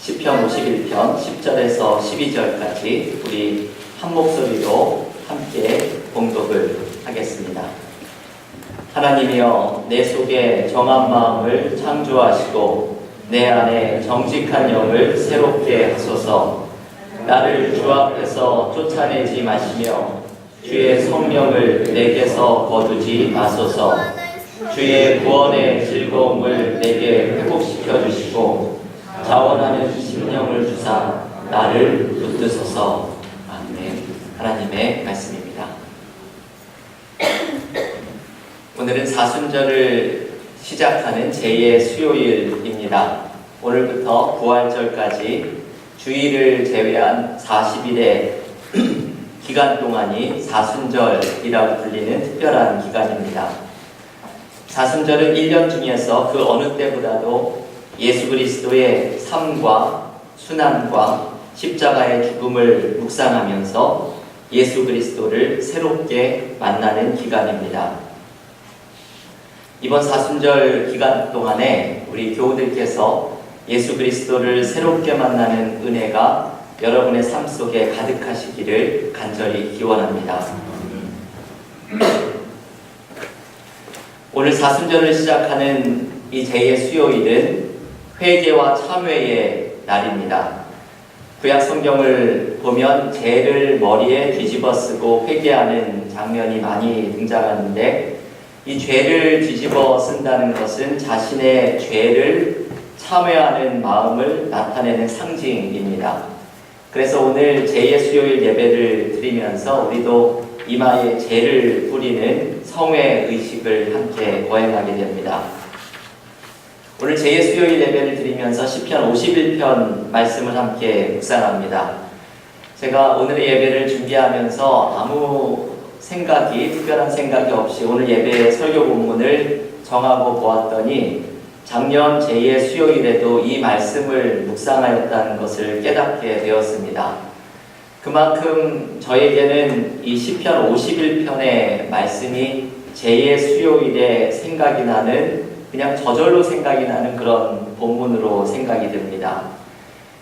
시편 51편 10절에서 12절까지 우리 한 목소리로 함께 봉독을 하겠습니다. 하나님이여, 내 속에 정한 마음을 창조하시고 내 안에 정직한 영을 새롭게 하소서. 나를 주 앞에서 쫓아내지 마시며 주의 성령을 내게서 거두지 마소서. 주의 구원의 즐거움을 내게 회복시켜 주시고 자원하는 심령을 주사 나를 붙드소서. 아멘. 하나님의 말씀입니다. 오늘은 사순절을 시작하는 제2의 수요일입니다. 오늘부터 부활절까지 주일을 제외한 40일의 기간 동안이 사순절이라고 불리는 특별한 기간입니다. 사순절은 1년 중에서 그 어느 때보다도 예수 그리스도의 삶과 순환과 십자가의 죽음을 묵상하면서 예수 그리스도를 새롭게 만나는 기간입니다. 이번 사순절 기간 동안에 우리 교우들께서 예수 그리스도를 새롭게 만나는 은혜가 여러분의 삶 속에 가득하시기를 간절히 기원합니다. 오늘 사순절을 시작하는 이 제2의 수요일은 회개와 참회의 날입니다. 구약 성경을 보면 죄를 머리에 뒤집어 쓰고 회개하는 장면이 많이 등장하는데, 이 죄를 뒤집어 쓴다는 것은 자신의 죄를 참회하는 마음을 나타내는 상징입니다. 그래서 오늘 제2의 수요일 예배를 드리면서 우리도 이마에 죄를 뿌리는 성회 의식을 함께 거행하게 됩니다. 오늘 제2의 수요일 예배를 드리면서 시편 51편 말씀을 함께 묵상합니다. 제가 오늘의 예배를 준비하면서 아무 특별한 생각이 없이 오늘 예배의 설교 본문을 정하고 보았더니 작년 제2의 수요일에도 이 말씀을 묵상하였다는 것을 깨닫게 되었습니다. 그만큼 저에게는 이 시편 51편의 말씀이 제2의 수요일에 생각이 나는, 그냥 저절로 생각이 나는 그런 본문으로 생각이 듭니다.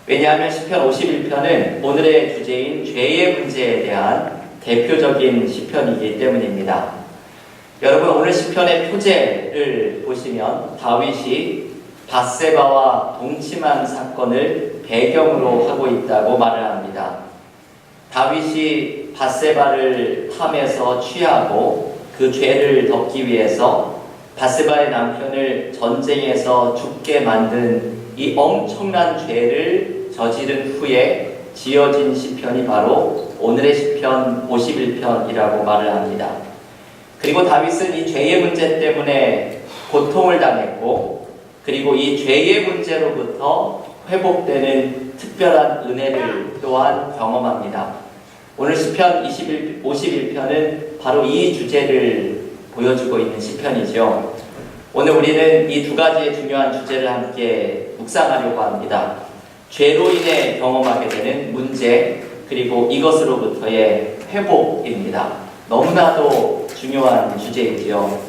왜냐하면 시편 51편은 오늘의 주제인 죄의 문제에 대한 대표적인 시편이기 때문입니다. 여러분, 오늘 시편의 표제를 보시면 다윗이 밧세바와 동침한 사건을 배경으로 하고 있다고 말을 합니다. 다윗이 밧세바를 탐해서 취하고 그 죄를 덮기 위해서 밧세바의 남편을 전쟁에서 죽게 만든 이 엄청난 죄를 저지른 후에 지어진 시편이 바로 오늘의 시편 51편이라고 말을 합니다. 그리고 다윗은 이 죄의 문제 때문에 고통을 당했고, 그리고 이 죄의 문제로부터 회복되는 특별한 은혜를 또한 경험합니다. 오늘 시편 51편은 바로 이 주제를 보여주고 있는 시편이죠. 오늘 우리는 이 두 가지의 중요한 주제를 함께 묵상하려고 합니다. 죄로 인해 경험하게 되는 문제, 그리고 이것으로부터의 회복입니다. 너무나도 중요한 주제이지요.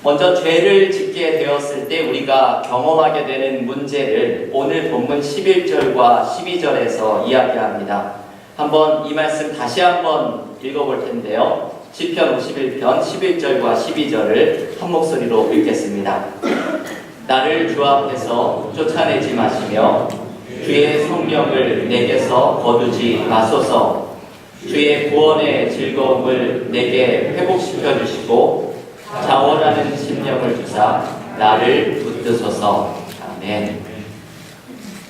먼저 죄를 짓게 되었을 때 우리가 경험하게 되는 문제를 오늘 본문 11절과 12절에서 이야기합니다. 한번 이 말씀 다시 한번 읽어볼 텐데요. 시편 51편 11절과 12절을 한 목소리로 읽겠습니다. 나를 주 앞에서 쫓아내지 마시며 주의 성령을 내게서 거두지 마소서. 주의 구원의 즐거움을 내게 회복시켜 주시고 자원하는 심령을 주사 나를 붙드소서. 아멘.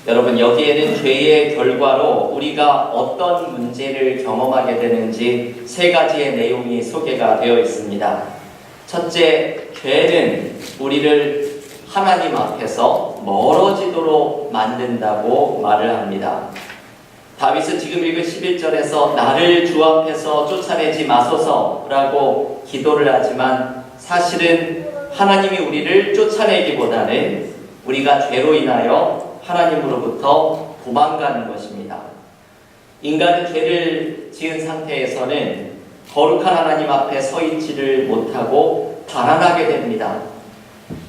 여러분, 여기에는 죄의 결과로 우리가 어떤 문제를 경험하게 되는지 세 가지의 내용이 소개가 되어 있습니다. 첫째, 죄는 우리를 하나님 앞에서 멀어지도록 만든다고 말을 합니다. 다윗은 지금 읽은 11절에서 나를 주 앞에서 쫓아내지 마소서 라고 기도를 하지만, 사실은 하나님이 우리를 쫓아내기보다는 우리가 죄로 인하여 하나님으로부터 도망가는 것입니다. 인간은 죄를 지은 상태에서는 거룩한 하나님 앞에 서 있지를 못하고 달아나게 됩니다.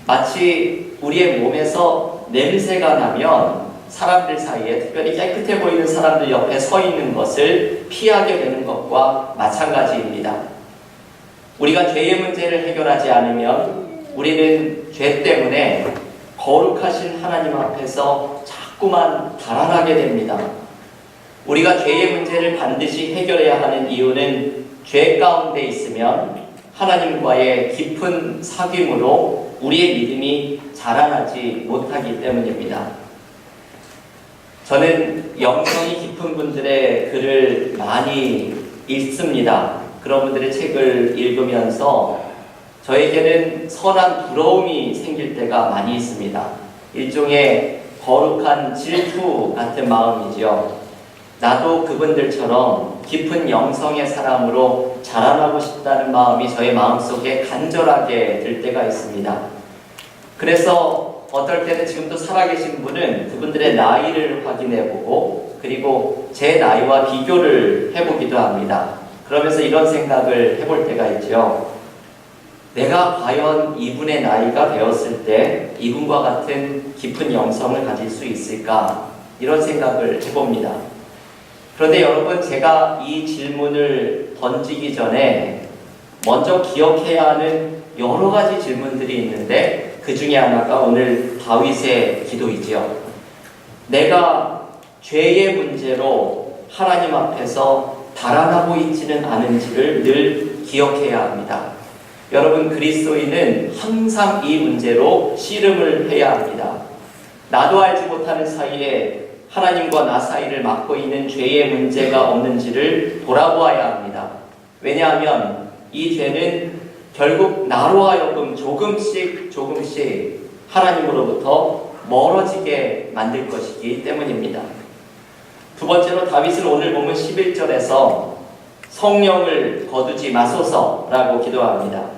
마치 우리의 몸에서 냄새가 나면 사람들 사이에, 특별히 깨끗해 보이는 사람들 옆에 서 있는 것을 피하게 되는 것과 마찬가지입니다. 우리가 죄의 문제를 해결하지 않으면 우리는 죄 때문에 거룩하신 하나님 앞에서 자꾸만 달아나게 됩니다. 우리가 죄의 문제를 반드시 해결해야 하는 이유는 죄 가운데 있으면 하나님과의 깊은 사귐으로 우리의 믿음이 자라나지 못하기 때문입니다. 저는 영성이 깊은 분들의 글을 많이 읽습니다. 그런 분들의 책을 읽으면서 저에게는 선한 부러움이 생길 때가 많이 있습니다. 일종의 거룩한 질투 같은 마음이지요. 나도 그분들처럼 깊은 영성의 사람으로 자라나고 싶다는 마음이 저의 마음속에 간절하게 들 때가 있습니다. 그래서 어떨 때는 지금도 살아계신 분은 그분들의 나이를 확인해보고 그리고 제 나이와 비교를 해보기도 합니다. 그러면서 이런 생각을 해볼 때가 있죠. 내가 과연 이분의 나이가 되었을 때 이분과 같은 깊은 영성을 가질 수 있을까? 이런 생각을 해봅니다. 그런데 여러분, 제가 이 질문을 던지기 전에 먼저 기억해야 하는 여러 가지 질문들이 있는데 그 중에 하나가 오늘 다윗의 기도이지요. 내가 죄의 문제로 하나님 앞에서 달아나고 있지는 않은지를 늘 기억해야 합니다. 여러분, 그리스도인은 항상 이 문제로 씨름을 해야 합니다. 나도 알지 못하는 사이에 하나님과 나 사이를 막고 있는 죄의 문제가 없는지를 돌아보아야 합니다. 왜냐하면 이 죄는 결국 나로 하여금 조금씩 하나님으로부터 멀어지게 만들 것이기 때문입니다. 두 번째로 다윗은 오늘 보면 11절에서 성령을 거두지 마소서라고 기도합니다.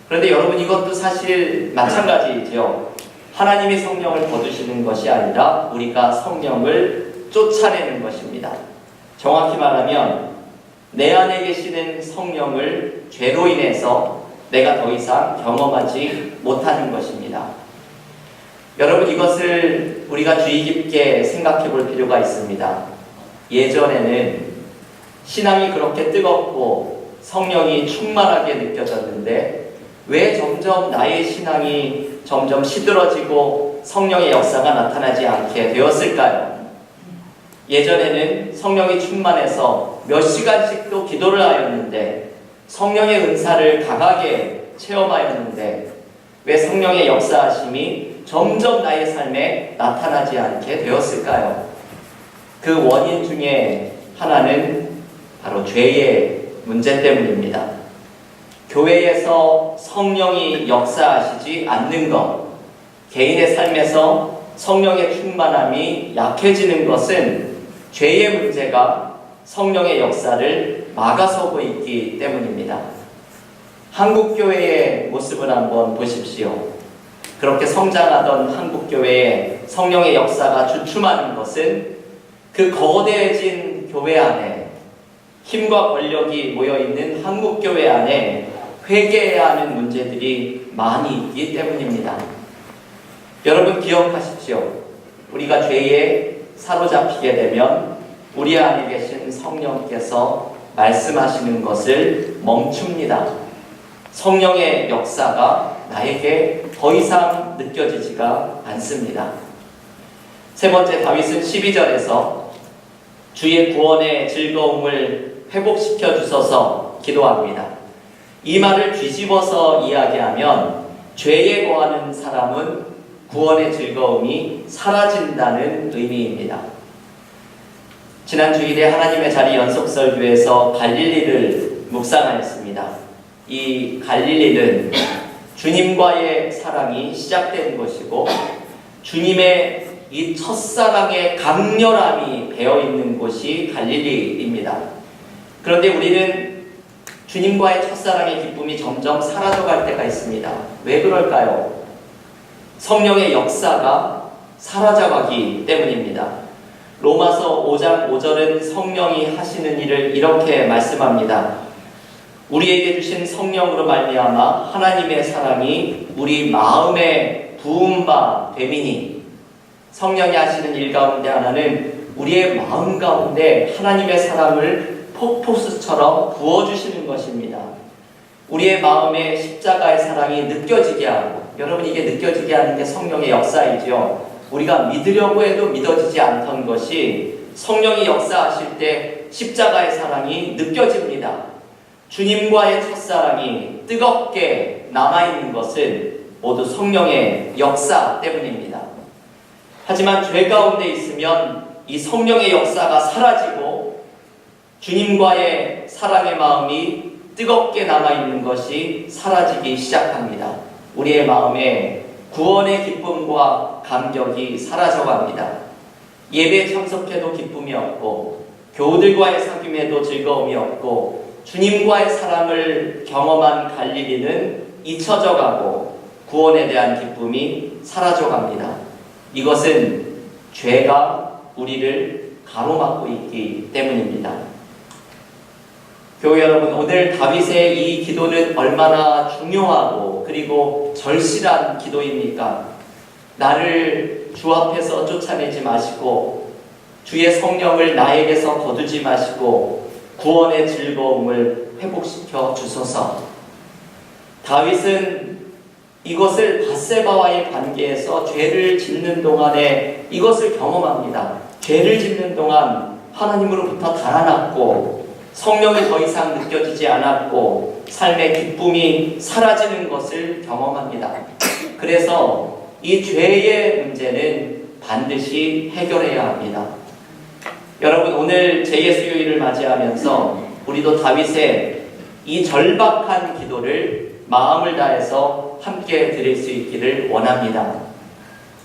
그런데 여러분, 이것도 사실 마찬가지죠. 하나님이 성령을 거두시는 것이 아니라 우리가 성령을 쫓아내는 것입니다. 정확히 말하면 내 안에 계시는 성령을 죄로 인해서 내가 더 이상 경험하지 못하는 것입니다. 여러분, 이것을 우리가 주의 깊게 생각해 볼 필요가 있습니다. 예전에는 신앙이 그렇게 뜨겁고 성령이 충만하게 느껴졌는데 왜 점점 나의 신앙이 점점 시들어지고 성령의 역사가 나타나지 않게 되었을까요? 예전에는 성령이 충만해서 몇 시간씩도 기도를 하였는데 성령의 은사를 강하게 체험하였는데 왜 성령의 역사하심이 점점 나의 삶에 나타나지 않게 되었을까요? 그 원인 중에 하나는 바로 죄의 문제 때문입니다. 교회에서 성령이 역사하시지 않는 것, 개인의 삶에서 성령의 충만함이 약해지는 것은 죄의 문제가 성령의 역사를 막아서고 있기 때문입니다. 한국교회의 모습을 한번 보십시오. 그렇게 성장하던 한국교회에 성령의 역사가 주춤하는 것은 그 거대해진 교회 안에 힘과 권력이 모여있는 한국교회 안에 회개해야 하는 문제들이 많이 있기 때문입니다. 여러분, 기억하십시오. 우리가 죄에 사로잡히게 되면 우리 안에 계신 성령께서 말씀하시는 것을 멈춥니다. 성령의 역사가 나에게 더 이상 느껴지지가 않습니다. 세 번째, 다윗은 12절에서 주의 구원의 즐거움을 회복시켜 주소서 기도합니다. 이 말을 뒤집어서 이야기하면 죄에 거하는 사람은 구원의 즐거움이 사라진다는 의미입니다. 지난 주일에 하나님의 자리 연속설교에서 갈릴리를 묵상하였습니다. 이 갈릴리는 주님과의 사랑이 시작된 곳이고 주님의 이 첫사랑의 강렬함이 배어있는 곳이 갈릴리입니다. 그런데 우리는 주님과의 첫사랑의 기쁨이 점점 사라져갈 때가 있습니다. 왜 그럴까요? 성령의 역사가 사라져가기 때문입니다. 로마서 5장 5절은 성령이 하시는 일을 이렇게 말씀합니다. 우리에게 주신 성령으로 말미암아 하나님의 사랑이 우리 마음에 부은 바 됨이니 성령이 하시는 일 가운데 하나는 우리의 마음 가운데 하나님의 사랑을 폭포수처럼 부어주시는 것입니다. 우리의 마음에 십자가의 사랑이 느껴지게 하고, 여러분 이게 느껴지게 하는 게 성령의 역사이죠. 우리가 믿으려고 해도 믿어지지 않던 것이 성령이 역사하실 때 십자가의 사랑이 느껴집니다. 주님과의 첫사랑이 뜨겁게 남아있는 것은 모두 성령의 역사 때문입니다. 하지만 죄 가운데 있으면 이 성령의 역사가 사라지고 주님과의 사랑의 마음이 뜨겁게 남아있는 것이 사라지기 시작합니다. 우리의 마음에 구원의 기쁨과 감격이 사라져갑니다. 예배에 참석해도 기쁨이 없고, 교우들과의 사귐에도 즐거움이 없고, 주님과의 사랑을 경험한 갈릴리는 잊혀져 가고 구원에 대한 기쁨이 사라져 갑니다. 이것은 죄가 우리를 가로막고 있기 때문입니다. 교회 여러분, 오늘 다윗의 이 기도는 얼마나 중요하고 그리고 절실한 기도입니까? 나를 주 앞에서 쫓아내지 마시고 주의 성령을 나에게서 거두지 마시고 구원의 즐거움을 회복시켜 주소서. 다윗은 이것을 밧세바와의 관계에서 죄를 짓는 동안에 이것을 경험합니다. 죄를 짓는 동안 하나님으로부터 달아났고 성령이 더 이상 느껴지지 않았고 삶의 기쁨이 사라지는 것을 경험합니다. 그래서 이 죄의 문제는 반드시 해결해야 합니다. 여러분, 오늘 제2수요일을 맞이하면서 우리도 다윗의 이 절박한 기도를 마음을 다해서 함께 드릴 수 있기를 원합니다.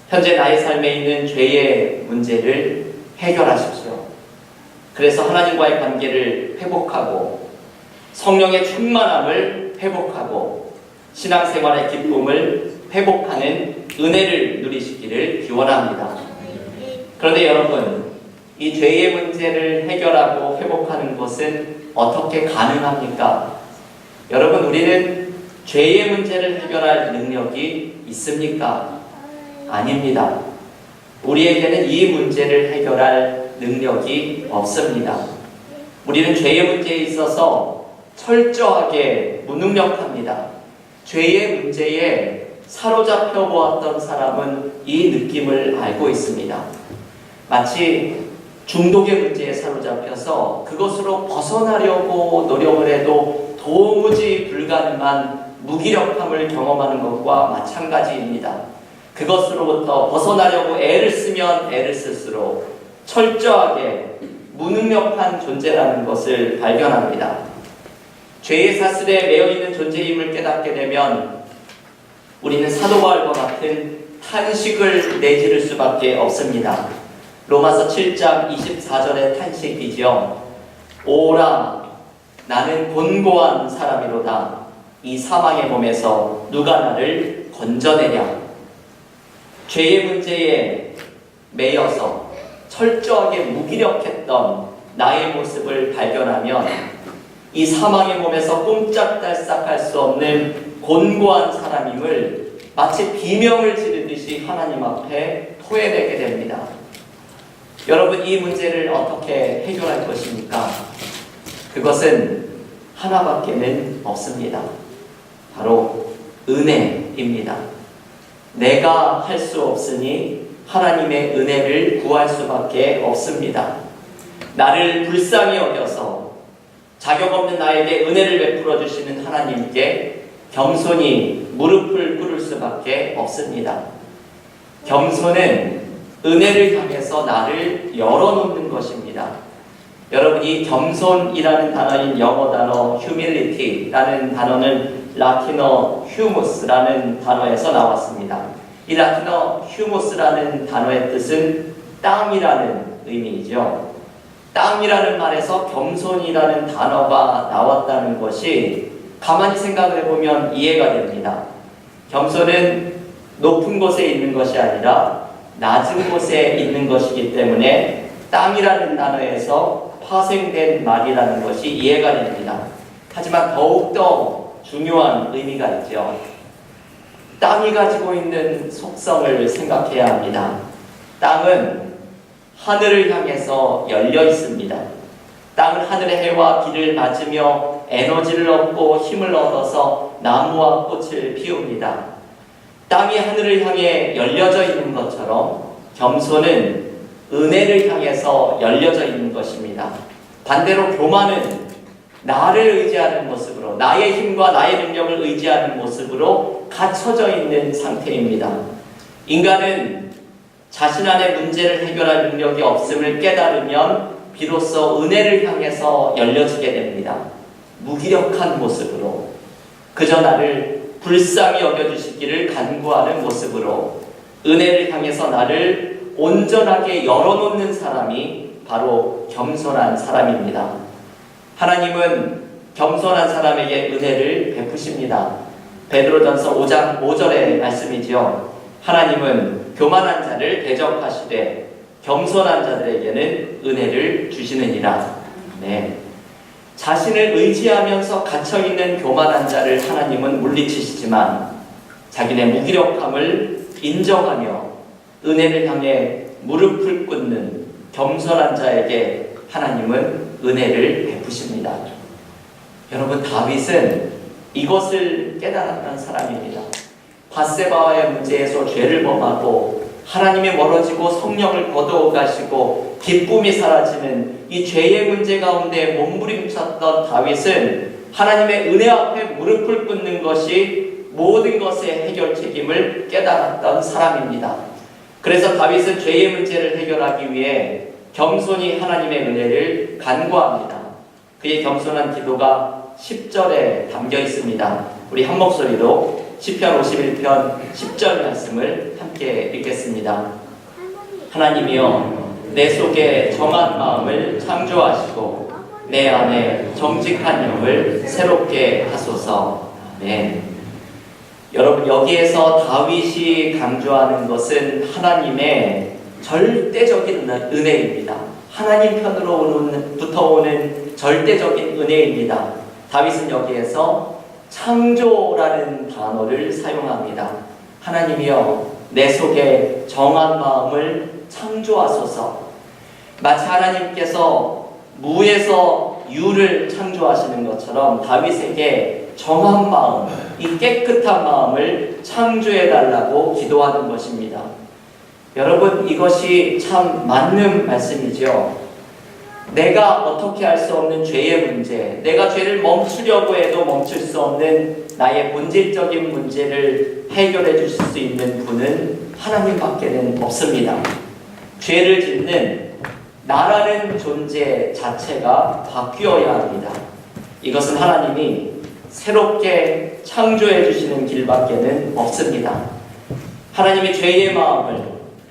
현재 나의 삶에 있는 죄의 문제를 해결하십시오. 그래서 하나님과의 관계를 회복하고 성령의 충만함을 회복하고 신앙생활의 기쁨을 회복하는 은혜를 누리시기를 기원합니다. 그런데 여러분, 이 죄의 문제를 해결하고 회복하는 것은 어떻게 가능합니까? 여러분, 우리는 죄의 문제를 해결할 능력이 있습니까? 아닙니다. 우리에게는 이 문제를 해결할 능력이 없습니다. 우리는 죄의 문제에 있어서 철저하게 무능력합니다. 죄의 문제에 사로잡혀 보았던 사람은 이 느낌을 알고 있습니다. 마치 중독의 문제에 사로잡혀서 그것으로 벗어나려고 노력을 해도 도무지 불가능한 무기력함을 경험하는 것과 마찬가지입니다. 그것으로부터 벗어나려고 애를 쓰면 애를 쓸수록 철저하게 무능력한 존재라는 것을 발견합니다. 죄의 사슬에 매여있는 존재임을 깨닫게 되면 우리는 사도 바울과 같은 탄식을 내지를 수밖에 없습니다. 로마서 7장 24절의 탄식이죠. 오라, 나는 곤고한 사람이로다. 이 사망의 몸에서 누가 나를 건져내랴. 죄의 문제에 매여서 철저하게 무기력했던 나의 모습을 발견하면 이 사망의 몸에서 꼼짝달싹할 수 없는 곤고한 사람임을 마치 비명을 지르듯이 하나님 앞에 토해내게 됩니다. 여러분, 이 문제를 어떻게 해결할 것입니까? 그것은 하나밖에는 없습니다. 바로 은혜입니다. 내가 할 수 없으니 하나님의 은혜를 구할 수밖에 없습니다. 나를 불쌍히 여겨서 자격 없는 나에게 은혜를 베풀어 주시는 하나님께 겸손히 무릎을 꿇을 수밖에 없습니다. 겸손은 은혜를 향해서 나를 열어놓는 것입니다. 여러분, 이 겸손이라는 단어인 영어 단어 humility라는 단어는 라틴어 humus라는 단어에서 나왔습니다. 이 라틴어 humus라는 단어의 뜻은 땅이라는 의미이죠. 땅이라는 말에서 겸손이라는 단어가 나왔다는 것이 가만히 생각을 해보면 이해가 됩니다. 겸손은 높은 곳에 있는 것이 아니라 낮은 곳에 있는 것이기 때문에 땅이라는 단어에서 파생된 말이라는 것이 이해가 됩니다. 하지만 더욱더 중요한 의미가 있죠. 땅이 가지고 있는 속성을 생각해야 합니다. 땅은 하늘을 향해서 열려 있습니다. 땅은 하늘의 해와 비를 맞으며 에너지를 얻고 힘을 얻어서 나무와 꽃을 피웁니다. 땅이 하늘을 향해 열려져 있는 것처럼 겸손은 은혜를 향해서 열려져 있는 것입니다. 반대로 교만은 나를 의지하는 모습으로, 나의 힘과 나의 능력을 의지하는 모습으로 갇혀져 있는 상태입니다. 인간은 자신 안의 문제를 해결할 능력이 없음을 깨달으면 비로소 은혜를 향해서 열려지게 됩니다. 무기력한 모습으로, 그저 나를 불쌍히 여겨주시기를 간구하는 모습으로 은혜를 향해서 나를 온전하게 열어놓는 사람이 바로 겸손한 사람입니다. 하나님은 겸손한 사람에게 은혜를 베푸십니다. 베드로전서 5장 5절의 말씀이지요. 하나님은 교만한 자를 대적하시되 겸손한 자들에게는 은혜를 주시느니라. 네. 자신을 의지하면서 갇혀있는 교만한 자를 하나님은 물리치시지만 자기네 무기력함을 인정하며 은혜를 향해 무릎을 꿇는 겸손한 자에게 하나님은 은혜를 베푸십니다. 여러분, 다윗은 이것을 깨달았던 사람입니다. 밧세바와의 문제에서 죄를 범하고 하나님이 멀어지고 성령을 거두어 가시고 기쁨이 사라지는 이 죄의 문제 가운데 몸부림쳤던 다윗은 하나님의 은혜 앞에 무릎을 꿇는 것이 모든 것의 해결 책임을 깨달았던 사람입니다. 그래서 다윗은 죄의 문제를 해결하기 위해 겸손히 하나님의 은혜를 간구합니다. 그의 겸손한 기도가 10절에 담겨 있습니다. 우리 한 목소리로 시편 51편 10절 말씀을 함께 읽겠습니다. 하나님이여, 내 속에 정한 마음을 창조하시고 내 안에 정직한 영을 새롭게 하소서. 아멘. 여러분, 여기에서 다윗이 강조하는 것은 하나님의 절대적인 은혜입니다. 하나님 편으로부터 오는 절대적인 은혜입니다. 다윗은 여기에서 창조라는 단어를 사용합니다. 하나님이여, 내 속에 정한 마음을 창조하소서. 마치 하나님께서 무에서 유를 창조하시는 것처럼 다윗에게 정한 마음, 이 깨끗한 마음을 창조해달라고 기도하는 것입니다. 여러분, 이것이 참 맞는 말씀이죠. 내가 어떻게 할 수 없는 죄의 문제, 내가 죄를 멈추려고 해도 멈출 수 없는 나의 본질적인 문제를 해결해 주실 수 있는 분은 하나님밖에는 없습니다. 죄를 짓는 나라는 존재 자체가 바뀌어야 합니다. 이것은 하나님이 새롭게 창조해 주시는 길밖에는 없습니다. 하나님이 죄의 마음을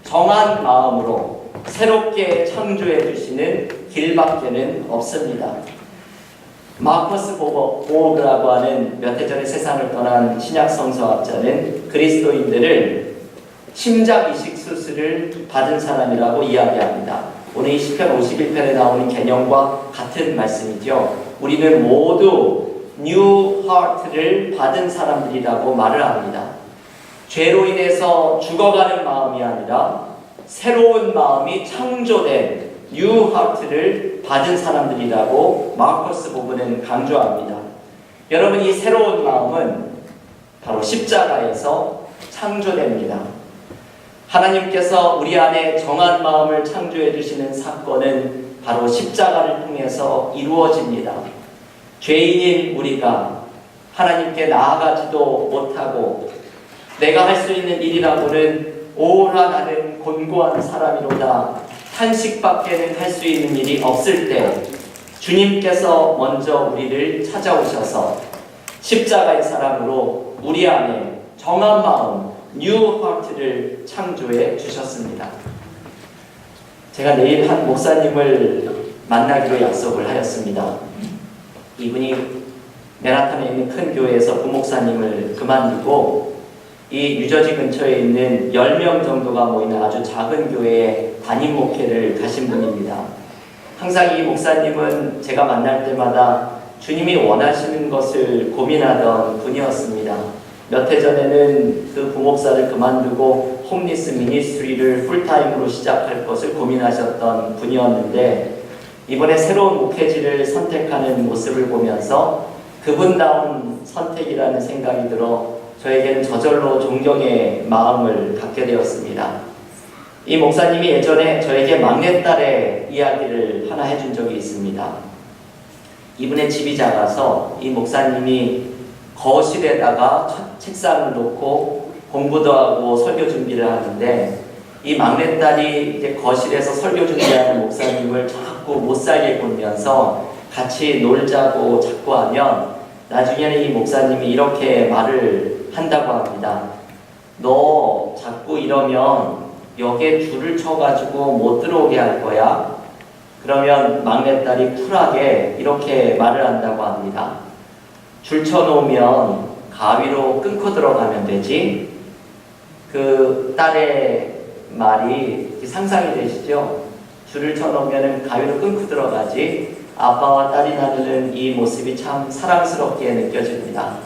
정한 마음으로 새롭게 창조해 주시는 길밖에는 없습니다. 마커스 보그라고 하는 몇 해 전에 세상을 떠난 신약 성서학자는 그리스도인들을 심장 이식 수술을 받은 사람이라고 이야기합니다. 오늘 이 시편 51편에 나오는 개념과 같은 말씀이죠. 우리는 모두 뉴 하트를 받은 사람들이라고 말을 합니다. 죄로 인해서 죽어가는 마음이 아니라 새로운 마음이 창조된 뉴 하트를 받은 사람들이라고 마커스 보그는 강조합니다. 여러분, 이 새로운 마음은 바로 십자가에서 창조됩니다. 하나님께서 우리 안에 정한 마음을 창조해 주시는 사건은 바로 십자가를 통해서 이루어집니다. 죄인인 우리가 하나님께 나아가지도 못하고 내가 할 수 있는 일이라고는 오라 나는 곤고한 사람이로다, 탄식밖에는 할 수 있는 일이 없을 때 주님께서 먼저 우리를 찾아오셔서 십자가의 사랑으로 우리 안에 정한 마음, 뉴 하트를 창조해 주셨습니다. 제가 내일 한 목사님을 만나기로 약속을 하였습니다. 이분이 맨하탄에 있는 큰 교회에서 부목사님을 그만두고 이 뉴저지 근처에 있는 10명 정도가 모이는 아주 작은 교회에 담임 목회를 가신 분입니다. 항상 이 목사님은 제가 만날 때마다 주님이 원하시는 것을 고민하던 분이었습니다. 몇 해 전에는 그 부목사를 그만두고 홈리스 미니스트리를 풀타임으로 시작할 것을 고민하셨던 분이었는데 이번에 새로운 목회지를 선택하는 모습을 보면서 그분다운 선택이라는 생각이 들어 저에게는 저절로 존경의 마음을 갖게 되었습니다. 이 목사님이 예전에 저에게 막내딸의 이야기를 하나 해준 적이 있습니다. 이분의 집이 작아서 이 목사님이 거실에다가 책상을 놓고 공부도 하고 설교 준비를 하는데 이 막내딸이 이제 거실에서 설교 준비하는 목사님을 자꾸 못 살게 굴면서 같이 놀자고 자꾸 하면 나중에는 이 목사님이 이렇게 말을 한다고 합니다. 너 자꾸 이러면 여기에 줄을 쳐가지고 못 들어오게 할 거야. 그러면 막내딸이 쿨하게 이렇게 말을 한다고 합니다. 줄 쳐놓으면 가위로 끊고 들어가면 되지. 그 딸의 말이 상상이 되시죠? 줄을 쳐놓으면 가위로 끊고 들어가지. 아빠와 딸이 나누는 이 모습이 참 사랑스럽게 느껴집니다.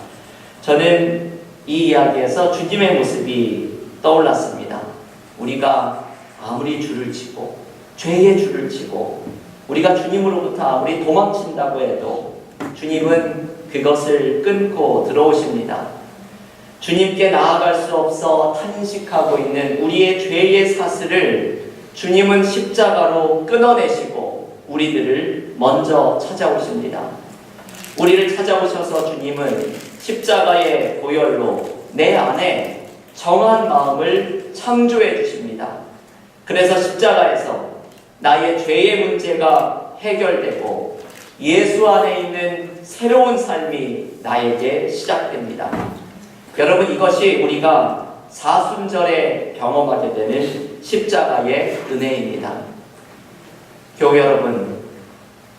저는 이 이야기에서 주님의 모습이 떠올랐습니다. 우리가 아무리 줄을 치고 죄의 줄을 치고 우리가 주님으로부터 아무리 도망친다고 해도 주님은 그것을 끊고 들어오십니다. 주님께 나아갈 수 없어 탄식하고 있는 우리의 죄의 사슬을 주님은 십자가로 끊어내시고 우리들을 먼저 찾아오십니다. 우리를 찾아오셔서 주님은 십자가의 보혈로 내 안에 정한 마음을 창조해 주십니다. 그래서 십자가에서 나의 죄의 문제가 해결되고 예수 안에 있는 새로운 삶이 나에게 시작됩니다. 여러분, 이것이 우리가 사순절에 경험하게 되는 십자가의 은혜입니다. 교회 여러분,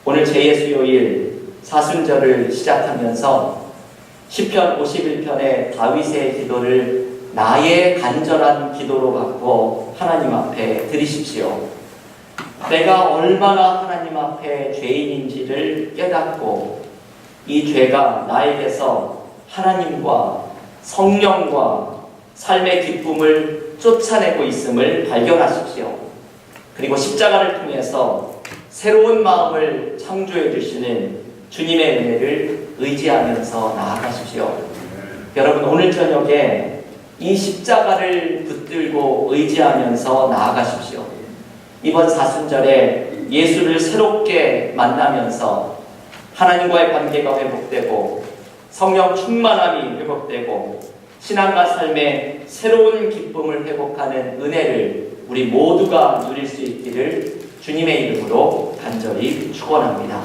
오늘 제2수요일 사순절을 시작하면서 시편 51편의 다윗의 기도를 나의 간절한 기도로 받고 하나님 앞에 드리십시오. 내가 얼마나 하나님 앞에 죄인인지를 깨닫고 이 죄가 나에게서 하나님과 성령과 삶의 기쁨을 쫓아내고 있음을 발견하십시오. 그리고 십자가를 통해서 새로운 마음을 창조해 주시는 주님의 은혜를 의지하면서 나아가십시오. 여러분, 오늘 저녁에 이 십자가를 붙들고 의지하면서 나아가십시오. 이번 사순절에 예수를 새롭게 만나면서 하나님과의 관계가 회복되고 성령 충만함이 회복되고 신앙과 삶의 새로운 기쁨을 회복하는 은혜를 우리 모두가 누릴 수 있기를 주님의 이름으로 간절히 축원합니다.